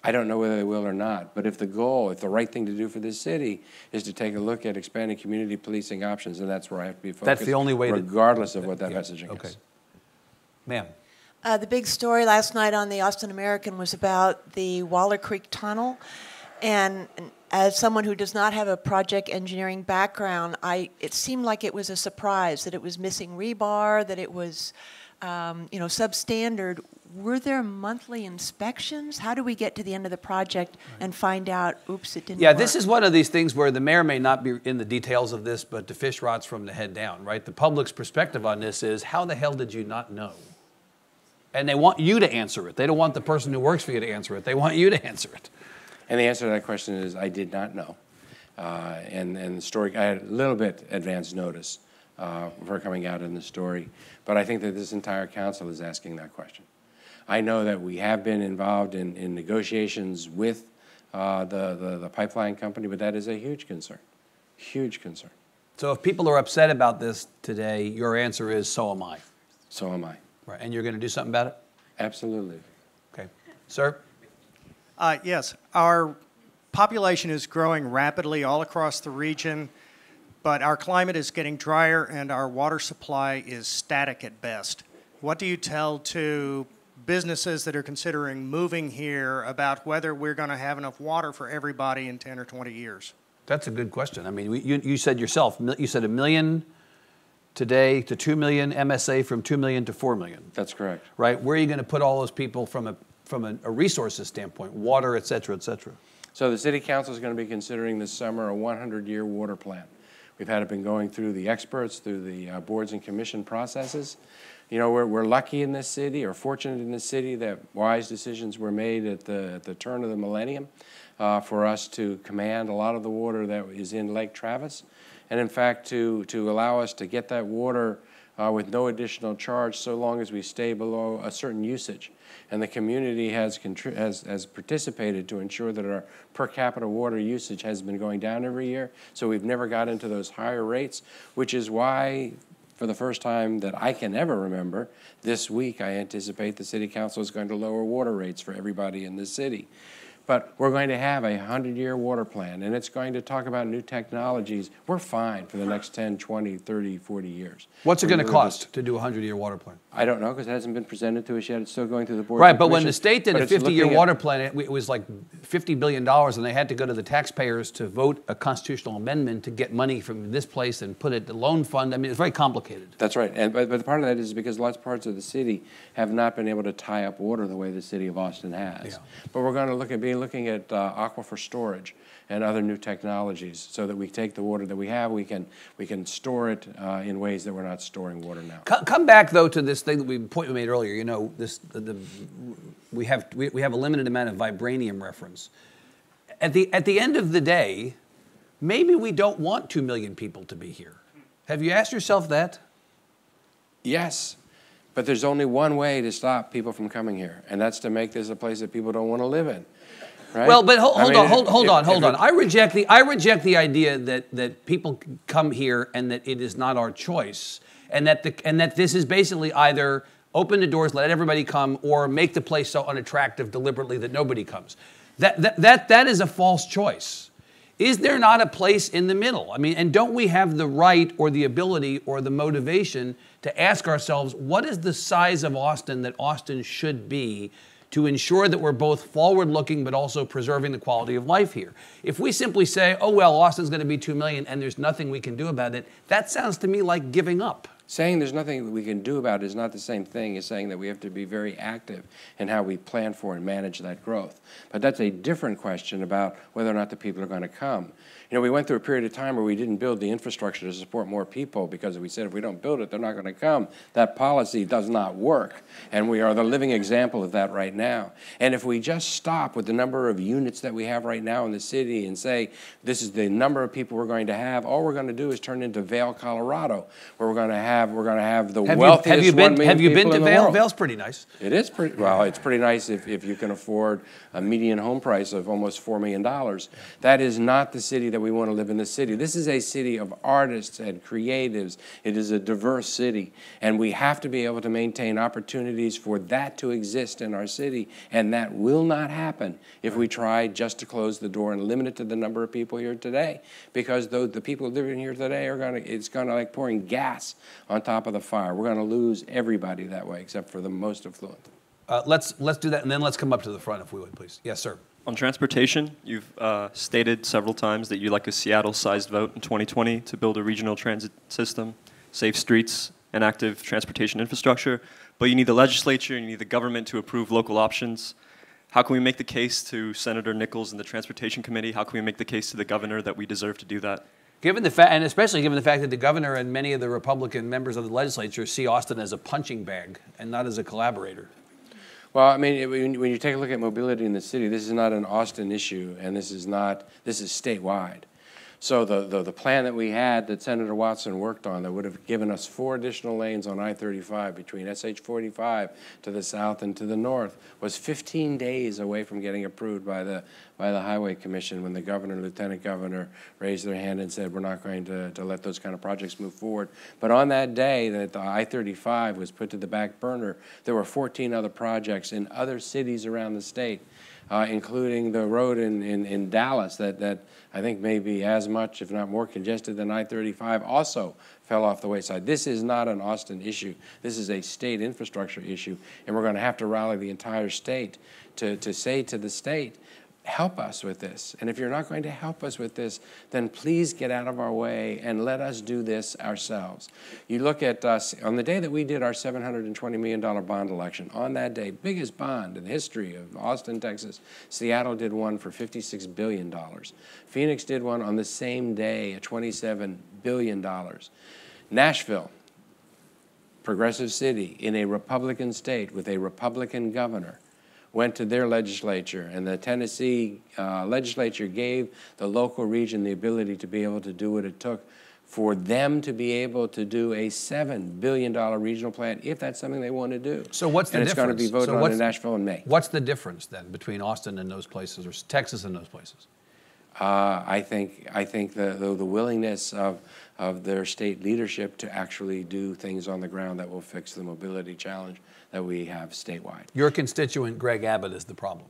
I don't know whether they will or not, but if the right thing to do for this city is to take a look at expanding community policing options, and that's where I have to be focused. That's the only way regardless of what that messaging okay. is. Ma'am. The big story last night on the Austin American was about the Waller Creek Tunnel. And as someone who does not have a project engineering background, it seemed like it was a surprise that it was missing rebar, that it was substandard. Were there monthly inspections? How do we get to the end of the project and find out, oops, it didn't work? This is one of these things where the mayor may not be in the details of this, but the fish rots from the head down, right? The public's perspective on this is, how the hell did you not know? And they want you to answer it. They don't want the person who works for you to answer it. They want you to answer it. And the answer to that question is, I did not know. And the story, I had a little bit advance notice for coming out in the story, but I think that this entire council is asking that question. I know that we have been involved in negotiations with the pipeline company, but that is a huge concern, huge concern. So if people are upset about this today, your answer is, so am I. So am I. Right, and you're going to do something about it? Absolutely. Okay. Sir? Yes, our population is growing rapidly all across the region, but our climate is getting drier and our water supply is static at best. What do you tell to businesses that are considering moving here about whether we're going to have enough water for everybody in 10 or 20 years? That's a good question. I mean, you said yourself, you said 1 million today to 2 million, MSA from 2 million to 4 million. That's correct. Right? Where are you going to put all those people from a resources standpoint, water, et cetera, et cetera? So the City Council is going to be considering this summer a 100-year water plan. We've had it been going through the experts, through the boards and commission processes. You know, we're lucky in this city, or fortunate in this city, that wise decisions were made at the turn of the millennium for us to command a lot of the water that is in Lake Travis. And in fact, to allow us to get that water with no additional charge so long as we stay below a certain usage. And the community has participated to ensure that our per capita water usage has been going down every year. So we've never got into those higher rates, which is why, for the first time that I can ever remember, this week I anticipate the City Council is going to lower water rates for everybody in the city. But we're going to have a 100-year water plan, and it's going to talk about new technologies. We're fine for the next 10, 20, 30, 40 years. What's it going to cost to do a 100-year water plan? I don't know, because it hasn't been presented to us yet. It's still going through the board. Right, but when the state did a 50-year water plan, it was like $50 billion, and they had to go to the taxpayers to vote a constitutional amendment to get money from this place and put it in the loan fund. I mean, it's very complicated. That's right, but part of that is because lots of parts of the city have not been able to tie up water the way the city of Austin has. Yeah. But we're going to be looking at aquifer storage and other new technologies, so that we take the water that we have, we can store it in ways that we're not storing water now. Come back though to this thing that we made earlier. You know, we have a limited amount of vibranium reference. At the end of the day, maybe we don't want 2 million people to be here. Have you asked yourself that? Yes, but there's only one way to stop people from coming here, and that's to make this a place that people don't want to live in. Right? Well, but hold on. I reject the idea that people come here and that it is not our choice, and that this is basically either open the doors, let everybody come, or make the place so unattractive deliberately that nobody comes. That is a false choice. Is there not a place in the middle? I mean, and don't we have the right or the ability or the motivation to ask ourselves, what is the size of Austin that Austin should be, to ensure that we're both forward-looking but also preserving the quality of life here? If we simply say, oh, well, Austin's going to be 2 million and there's nothing we can do about it, that sounds to me like giving up. Saying there's nothing that we can do about it is not the same thing as saying that we have to be very active in how we plan for and manage that growth. But that's a different question about whether or not the people are going to come. You know, we went through a period of time where we didn't build the infrastructure to support more people because we said if we don't build it, they're not going to come. That policy does not work, and we are the living example of that right now. And if we just stop with the number of units that we have right now in the city and say this is the number of people we're going to have, all we're going to do is turn into Vail, Colorado, where we're going to have the wealthiest 1 million people in the world. Have you been to Vail? Vail's pretty nice. It is pretty, well, it's pretty nice if you can afford a median home price of almost $4 million. That is not the city that we want to live in. The city. This is a city of artists and creatives. It is a diverse city, and we have to be able to maintain opportunities for that to exist in our city, and that will not happen if we try just to close the door and limit it to the number of people here today, because the people living here today it's going to like pouring gas on top of the fire. We're going to lose everybody that way, except for the most affluent. Let's do that, and then let's come up to the front, if we would, please. Yes, sir. On transportation, you've stated several times that you'd like a Seattle-sized vote in 2020 to build a regional transit system, safe streets, and active transportation infrastructure. But you need the legislature, you need the government to approve local options. How can we make the case to Senator Nichols and the Transportation Committee? How can we make the case to the governor that we deserve to do that? Given the fact, and especially given the fact that the governor and many of the Republican members of the legislature see Austin as a punching bag and not as a collaborator. Well, I mean, when you take a look at mobility in the city, this is not an Austin issue, and this is statewide. So the plan that we had that Senator Watson worked on that would have given us 4 additional lanes on I-35 between SH-45 to the south and to the north was 15 days away from getting approved by the Highway Commission when the governor and lieutenant governor raised their hand and said we're not going to let those kind of projects move forward. But on that day that the I-35 was put to the back burner, there were 14 other projects in other cities around the state, including the road in Dallas that I think may be as much, if not more, congested than I-35, also fell off the wayside. This is not an Austin issue. This is a state infrastructure issue, and we're going to have to rally the entire state to say to the state, help us with this. And if you're not going to help us with this, then please get out of our way and let us do this ourselves. You look at us, on the day that we did our $720 million bond election, on that day, biggest bond in the history of Austin, Texas, Seattle did one for $56 billion. Phoenix did one on the same day at $27 billion. Nashville, progressive city in a Republican state with a Republican governor, went to their legislature, and the Tennessee legislature gave the local region the ability to be able to do what it took for them to be able to do a $7 billion regional plan, if that's something they want to do. So what's the difference? And it's going to be voted on in Nashville in May. What's the difference then between Austin and those places, or Texas and those places? I think the willingness of their state leadership to actually do things on the ground that will fix the mobility challenge that we have statewide. Your constituent, Greg Abbott, is the problem.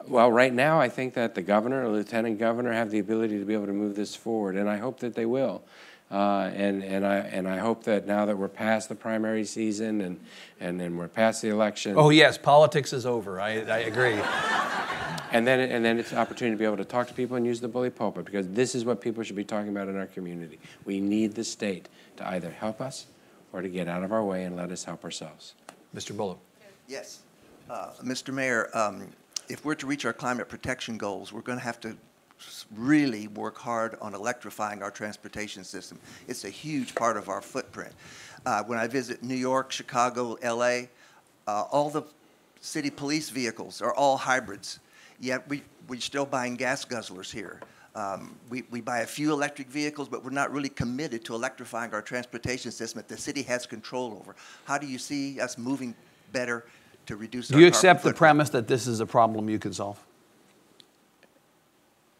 Well, right now, I think that the governor or lieutenant governor have the ability to be able to move this forward, and I hope that they will. And I hope that now that we're past the primary season and then we're past the election. Oh yes, politics is over. I agree. And then it's an opportunity to be able to talk to people and use the bully pulpit, because this is what people should be talking about in our community. We need the state to either help us or to get out of our way and let us help ourselves. Mr. Bullock. Yes. Mr. Mayor, if we're to reach our climate protection goals, we're going to have to really work hard on electrifying our transportation system. It's a huge part of our footprint. When I visit New York, Chicago, LA, all the city police vehicles are all hybrids. Yet we're still buying gas guzzlers here. We buy a few electric vehicles, but we're not really committed to electrifying our transportation system that the city has control over. How do you see us moving better to reduce our Do you carbon accept the footprint? premise that this is a problem you can solve?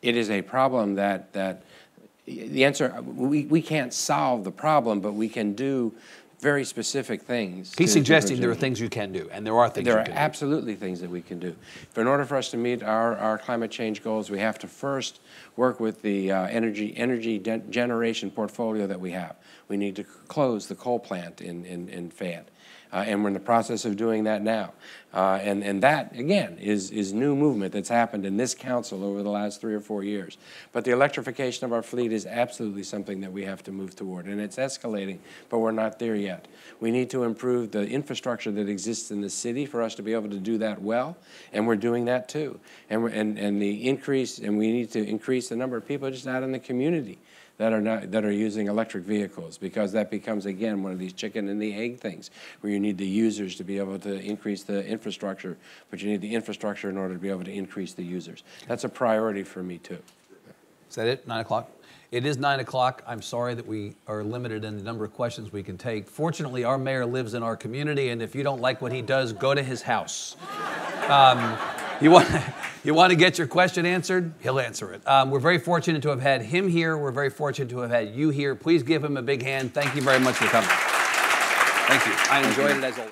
It is a problem that the answer, we can't solve the problem, but we can do very specific things. He's suggesting there are things you can do, and there are things you can do. There are absolutely things that we can do. But in order for us to meet our climate change goals, we have to first work with the energy generation portfolio that we have. We need to close the coal plant in Fayette. And we're in the process of doing that now. And that, again, is new movement that's happened in this council over the last 3 or 4 years. But the electrification of our fleet is absolutely something that we have to move toward. And it's escalating, but we're not there yet. We need to improve the infrastructure that exists in the city for us to be able to do that well, and we're doing that too. And we need to increase the number of people just out in the community that are using electric vehicles, because that becomes, again, one of these chicken and the egg things, where you need the users to be able to increase the infrastructure, but you need the infrastructure in order to be able to increase the users. That's a priority for me too. Is that it? 9 o'clock? It is 9 o'clock. I'm sorry that we are limited in the number of questions we can take. Fortunately, our mayor lives in our community, and if you don't like what he does, go to his house. You want to get your question answered? He'll answer it. We're very fortunate to have had him here. We're very fortunate to have had you here. Please give him a big hand. Thank you very much for coming. Thank you. I enjoyed it as always.